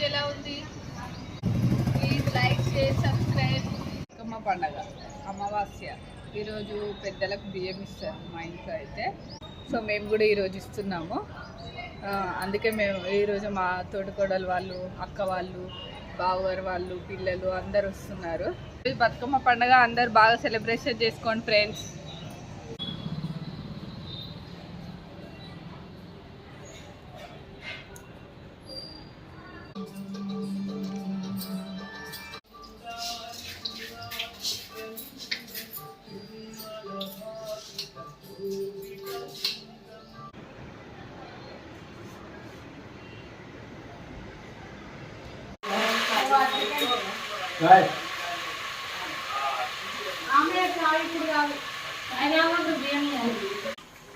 ఎలా ఉంది? Please like share subscribe. Bathukamma పండగ అమావాస్య ఈరోజు పెద్దలకు బియ్యం ఇస్తారు మా ఇంట్లో అయితే. సో మేము కూడా ఈరోజు ఇస్తున్నాము. అందుకే మేము ఈరోజు మా తోటికోడలు వాళ్ళు, అక్క వాళ్ళు, బావగారు వాళ్ళు, పిల్లలు అందరు వస్తున్నారు. ఈ బతుకమ్మ పండగ అందరు బాగా సెలబ్రేషన్ చేసుకోండి ఫ్రెండ్స్.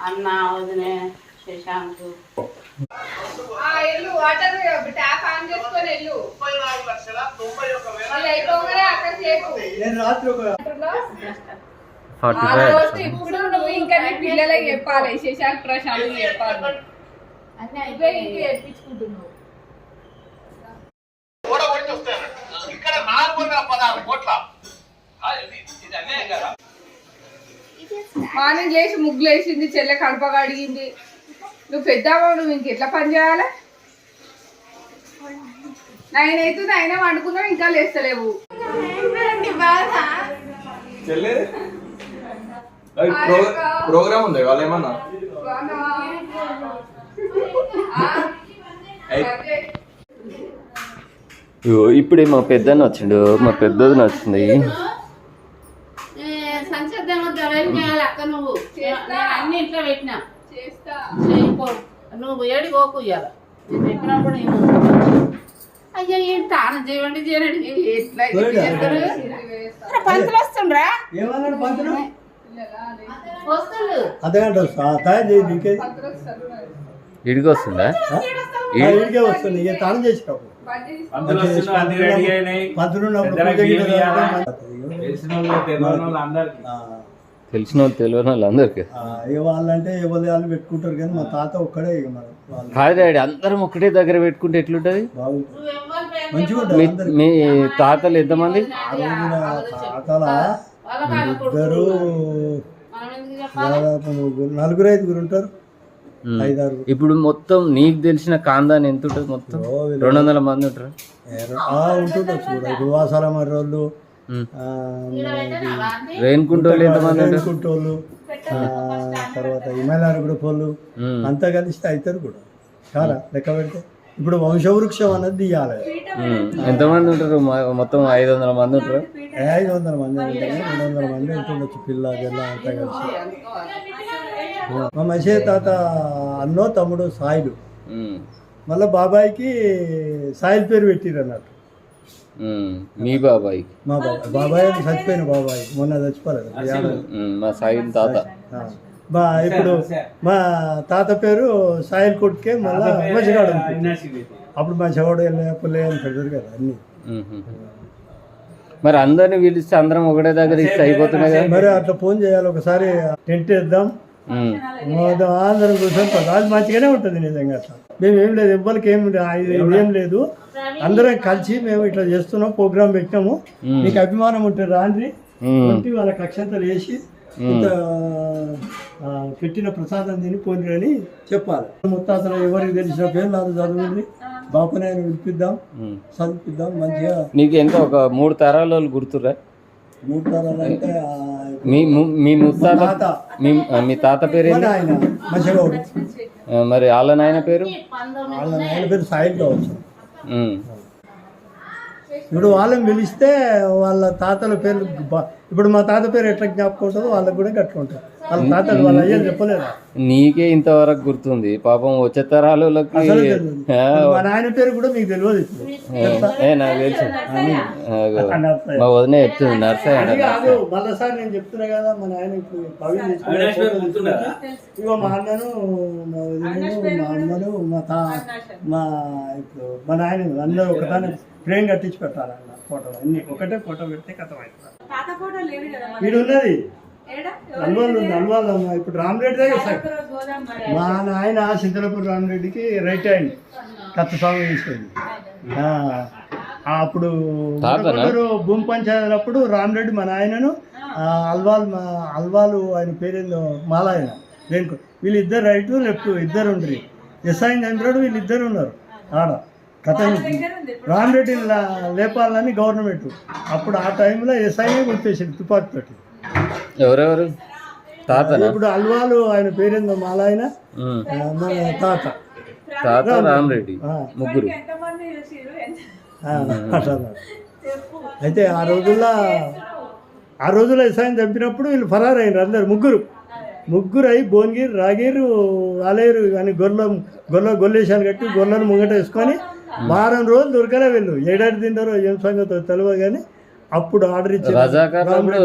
అన్న వదినే శశాంక్ వెళ్ళు, వాటర్ ట్యాప్ ఆన్ చేసుకొని వెళ్ళు. ఇప్పుడు నువ్వు ఇంకా నీ పిల్లలకి చెప్పాలి, శశాంక్ ప్రశాంత్ చెప్పాలి. చెప్పించుకుంటున్నావు. మార్నింగ్ లేచి ముగ్గులు వేసింది, చెల్లె కడపగా అడిగింది. నువ్వు పెద్దావా, నువ్వు ఇంకెట్లా పని చేయాలి? 9 అవుతుంది, అయినా వండుకున్నావు, ఇంకా లేస్తలేవు. ప్రోగ్రామ్ ఉంది వాళ్ళు ఏమన్నా ఇప్పుడే మా పెద్దని వచ్చిండు, మా పెద్దది నచ్చింది. అక్క నువ్వు అన్ని ఇంట్లో పెట్టినా నువ్వు ఏడి పోకు ఇవ్వాల పెట్టినప్పుడు అయ్యా ఏంటి తానం చేయండి చేయండి ఎట్లా పంతులు వస్తుండ్రా ఇడికి వస్తుందా? వస్తుంది తానం చేసినప్పుడు తెలిసిన వాళ్ళు తెలియని వాళ్ళు అందరికి వాళ్ళంటే ఎవరి వాళ్ళు పెట్టుకుంటారు కానీ మా తాత ఒక్కడే కాదు డాడీ, అందరం ఒక్కటే దగ్గర పెట్టుకుంటే ఎట్లుంటది? మీ తాతలు ఎంతమంది? తాతల ఇద్దరు దాదాపు 4-5 ఉంటారు. ఇప్పుడు మొత్తం నీకు తెలిసిన కాందాన్ని ఎంత ఉంటుంది? మొత్తం 200 మంది ఉంటారు. ఉంటుండొచ్చు కూడా. ఇప్పుడు వాసాల మర్రోళ్ళు, రేణుకుంటోళ్ళు ఎంతమంది? రేణుకుంటోళ్ళు, తర్వాత హిమాలయ పోళ్ళు అంతా కలిస్తే అవుతారు కూడా చాలా లెక్క పెడితే. ఇప్పుడు వంశవృక్షం అన్నది తీయాలి. ఎంతమంది ఉంటారు? మొత్తం 500 మంది ఉంటారు. 500 మంది ఉంటారు, 200 మంది ఉంటుండొచ్చు. పిల్ల జిల్లా అంతా కలిసి. మా మసే తాత అన్నో తమ్ముడు సాయిలు, మళ్ళీ బాబాయికి సాయిల్ పేరు పెట్టిరు అన్నట్టు. మీ బాబాయ్? మా బాబాయ్ చచ్చిపోయిన బాబాయ్ మొన్న చచ్చిపోలేదు. మా సాయిల్ తాత. ఇప్పుడు మా తాత పేరు సాయిల్ కొట్టుకే మళ్ళా మసిగాడు. అప్పుడు మా చెవాడు పుల్లే అని పెడతారు కదా అన్ని. మరి అందరిని పిలిస్తే అందరం ఒకటే దగ్గర ఇస్తే అయిపోతున్నాయి కదా. మరి అట్లా ఫోన్ చేయాలి. ఒకసారి టెంట్ వేద్దాం, అందరం కూర్చొని అది మంచిగానే ఉంటుంది నిజంగా. అట్లా మేము ఏం లేదు, ఎవ్వరికి ఏం లేదు, అందరం కలిసి మేము ఇట్లా చేస్తున్నాం, ప్రోగ్రామ్ పెట్టినాము. మీకు అభిమానం ఉంటే రాండి, వాళ్ళ కక్షంతలు వేసి పెట్టిన ప్రసాదం తిని పోనీ అని చెప్పాలి. ముత్తాతలు ఎవరికి తెలిసిన పేరు నాకు చదువుంది, బాపనాయన పిలిపిద్దాం, చదివిద్దాం మంచిగా. నీకు ఎంత ఒక 3 తరాల వాళ్ళు గుర్తురా? 3 తరాలు అంటే మీ ముత్తాత, మీ తాత పేరు ఆయన మసగౌడు. మరి వాళ్ళ నాయన పేరు? వాళ్ళ నాయన పేరు సాయిల్ కావచ్చు. ఇప్పుడు వాళ్ళని పిలిస్తే వాళ్ళ తాతల పేరు, ఇప్పుడు మా తాత పేరు ఎట్లా జ్ఞాపకం ఉంటుందో వాళ్ళకి కూడా గట్ల ఉంటుంది. వాళ్ళ తాతలు వాళ్ళ అయ్యని చెప్పలేదా? నీకే ఇంతవరకు గుర్తుంది, పాపం వచ్చే తరాలకి మా నాయన పేరు కూడా మీకు తెలియదు. నాకు తెలుసు, మా వదిన చెప్తుంది నర్సయ్య. మళ్ళీసారి నేను చెప్తున్నా కదా, మా నాయన ఇప్పుడు ఇగో మా అన్నను, మా వదినను, మా అమ్మను, ఇప్పుడు మా నాయన అందరూ ఒకదాన్ని ఫ్రేమ్ కట్టించి పెట్టాలన్న ఫోటోలు అన్ని. ఒకటే ఫోటో పెడితే కథ అవుతుంది. వీడు ఉన్నది నల్వాళ్ళు ఇప్పుడు రామరెడ్డి దగ్గర మా నాయన సింతలపూర్ రామరెడ్డికి రైట్ హ్యాండ్ కత్త సాగు చేసేది. ఆ, అప్పుడు తాతనా? మొదలు భూమి పంచాయతీ అప్పుడు రామరెడ్డి మా నాయనను అల్వాలు ఆయన పేరేందో మాలాయన దేనికి వీళ్ళిద్దరు రైట్ లెఫ్ట్ ఇద్దరు ఉండ్రి ఎస్ఐ చంద్రుడు వీళ్ళిద్దరు ఉన్నారు ఆడ కథ రామరెడ్డి లేపాలని గవర్నమెంట్ అప్పుడు ఆ టైంలో ఎస్ఐనే గుర్తేసింది తుపాకీతోటి. ఎవరెవరు తాతనా? ఇప్పుడు అల్వాలు ఆయన పేరేందో మాలాయన మన తాత తాత రామరెడ్డి ఆ. ముగ్గురు. అట్లా అయితే ఆ రోజుల్లో ఎస్ఐని చంపినప్పుడు వీళ్ళు ఫరారు అయినారు అందరు ముగ్గురు అయి భువనగిరి రాగిరు ఆలేరు కానీ గొల్లేశాలు కట్టి గొర్రెలను ముంగట వేసుకొని వారం రోజులు దొరకలే వీళ్ళు ఏడాది తింటారో ఏం సంగతో తెలియదు కానీ అప్పుడు ఆర్డర్ ఇచ్చారు. రజాకార్లో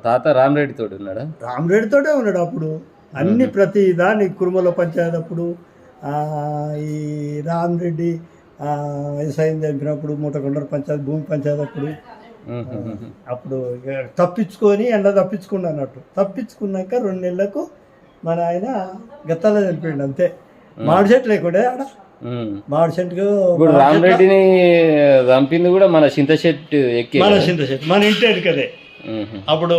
తాత రామరెడ్డి తోటి ఉన్నాడా? రామరెడ్డితోటే ఉన్నాడు అప్పుడు అన్ని ప్రతి దాన్ని కురుమల పంచాయతీ అప్పుడు ఈ రామరెడ్డి వ్యవసాయం చంపినప్పుడు మూటకొండల పంచాయతీ భూమి పంచాయతీ అప్పుడు ఇక తప్పించుకొని ఎండ తప్పించుకున్నా అన్నట్టు తప్పించుకున్నాక 2 నెలలకు మన ఆయన గత్తాలో చనిపోయిండు అంతే. మామిడి చెట్లు లేకుండా ఆడ మామిడి చెట్టు ఇప్పుడు రామరెడ్డిని చంపింది కూడా మన చింతచెట్టు ఎక్కి మన ఇంటి కదే. అప్పుడు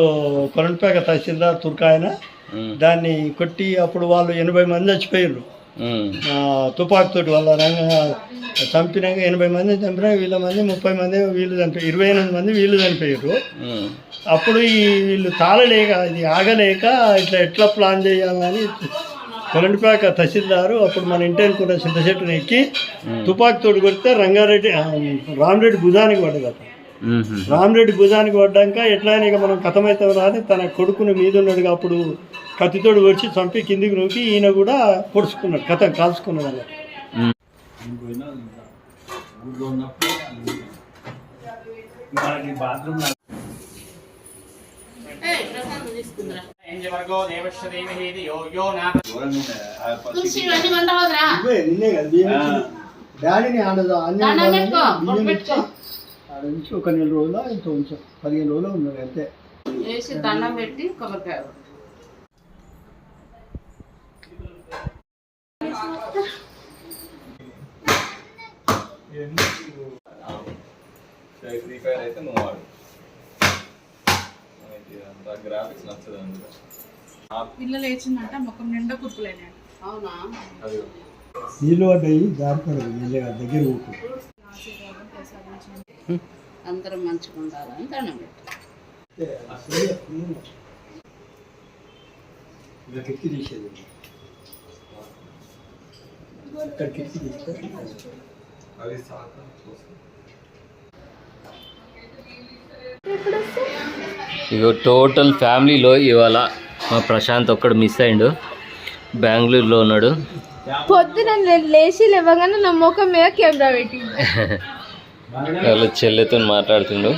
కొరంపేట తహసీల్దార్ తుర్కాయన దాన్ని కొట్టి అప్పుడు వాళ్ళు 80 మంది చచ్చిపోయారు తుపాకుతోటి. వాళ్ళ చంపినాక 80 మంది చంపినా వీళ్ళ మంది 30 మంది వీళ్ళు చనిపోయారు, 28 మంది వీళ్ళు చనిపోయారు. అప్పుడు వీళ్ళు తాళలేక ఇది ఆగలేక ఎట్లా ప్లాన్ చేయాలని కొలండిపేట తహసీల్దారు అప్పుడు మన ఇంటి అనుకున్న చింతచెట్టుని ఎక్కి తుపాకుతోటి కొడితే రామరెడ్డి భుజానికి పడ్డది. రామరెడ్డి భుజానికి పడ్డాక ఎట్లయినా ఇక మనం కథమవుతాం రాని తన కొడుకుని మీద ఉన్నాడు అప్పుడు కత్తితోడు వచ్చి చంపి కిందికి నూకి ఈయన కూడా పొడుచుకున్నాడు కథ కాల్చుకున్నాడు అలా. డాడీని నుంచి 1 నెల రోజులు ఇంత ఉంచాం 15 రోజులు ఉన్నారు అంతే. దండం పెట్టి కొబ్బరికాయ ఫ్రీ ఫైర్ అయితే నువ్వు వాడు గ్రాఫిక్స్ నచ్చదు అందులో. పిల్లలు వేసిందంట ముఖం నిండా కుర్పులేనా. అవునా? నీళ్ళు పడ్డాయి జారిపడదు దగ్గర ఊపు. అందరం మంచిగా ఉండాలని దండం పెట్టి కిటికీ తీసేది ఇక్కడ కిటికీ తీస్తే అది ఇగో టోటల్ ఫ్యామిలీలో ఇవాళ మా ప్రశాంత్ ఒక్కడు మిస్ అయిండు, బెంగళూరులో ఉన్నాడు. పొద్దున లేచి లేవగానే నా ముఖం మీద కెమెరా పెట్టి వాళ్ళ చెల్లెతో మాట్లాడుతుండు.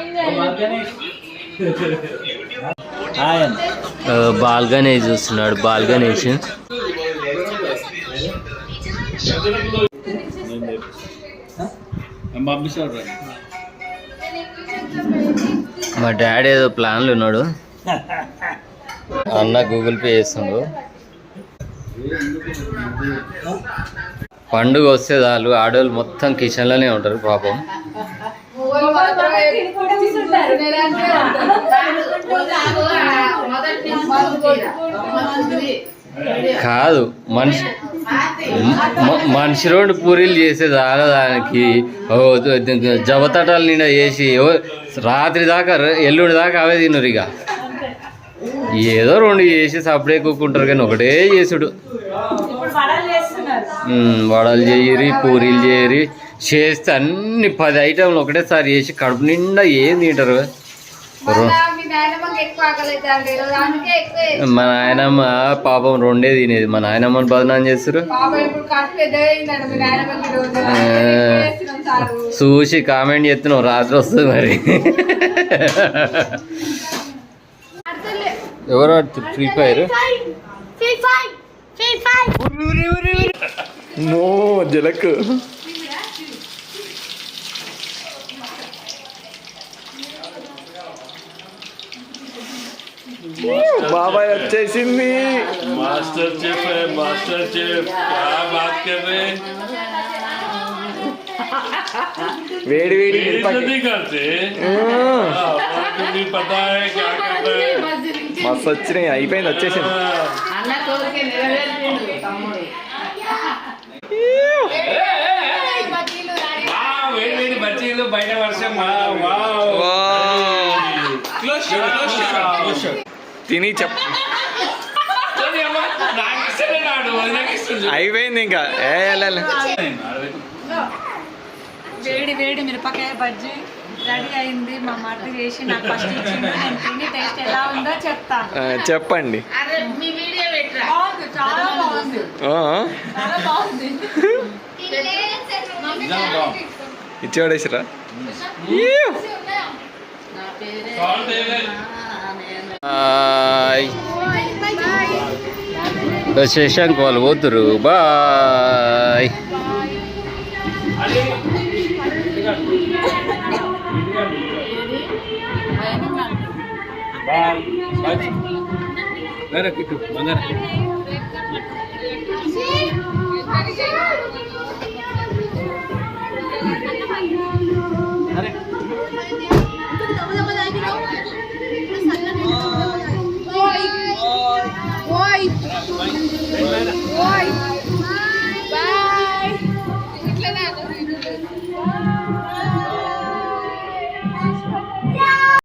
బాల్గణేష్ చూస్తున్నాడు. బాల్గణేష్ మా డాడీ ఏదో ప్లాన్లు ఉన్నాడు, అన్న గూగుల్ పే చేస్తుండు. పండుగ వస్తే చాలు ఆడవాళ్ళు మొత్తం కిచెన్లోనే ఉంటారు పాపం. కాదు మనిషి 2 పూరీలు చేసే దానికి జబతటాలు నిండా చేసి రాత్రి దాకా ఎల్లుండి దాకా అవే తిన్నారు. ఇక ఏదో 2 చేసి సపడే కూకుంటారు కానీ ఒకటే చేసుడు. వడలు చేయరి, పూరీలు చేయరి, చేస్తే అన్ని 10 ఐటెంలు ఒకటేసారి చేసి కడుపు నిండా ఏం తింటారు. మా నాయనమ్మ పాపం 2 తినేది. మా నాయనమ్మని బదనాం చేస్తారు. చూసి కామెంట్ చేస్తున్నావు రాత్రి వస్తుంది మరి. ఎవరు ఆడుతుంది ఫ్రీ ఫైర్? నో జలక్ బాబాయ్ వచ్చేసింది. మాస్టర్ చెఫ్ మాస్టర్ చెఫ్ క్యా బాత్ కర్ రే. వేడి వేడి మస్తు వచ్చినాయి, అయిపోయింది, వచ్చేసింది. అన్న కోరిక నెరవేర్చిండు తమ్ముడు. బజ్జీలు బయట వర్షం తిని అయిపోయింది ఇంకా. వేడి వేడి మిరపకాయ బజ్జీ రెడీ అయింది. మా మరిది చేసి నాకు ఫస్ట్ ఇచ్చింది. నేను తిని టేస్ట్ ఎలా ఉందో చెప్తా. చెప్పండి. అరే మీ వీడియో పెట్టరా? బాగుంది, చాలా బాగుంది, చాలా బాగుంది. ఇచ్చేవాడేసిరా. నా పేరే శశాంక్ వాళ్ళు పోతురు. బాయ్. బంగారం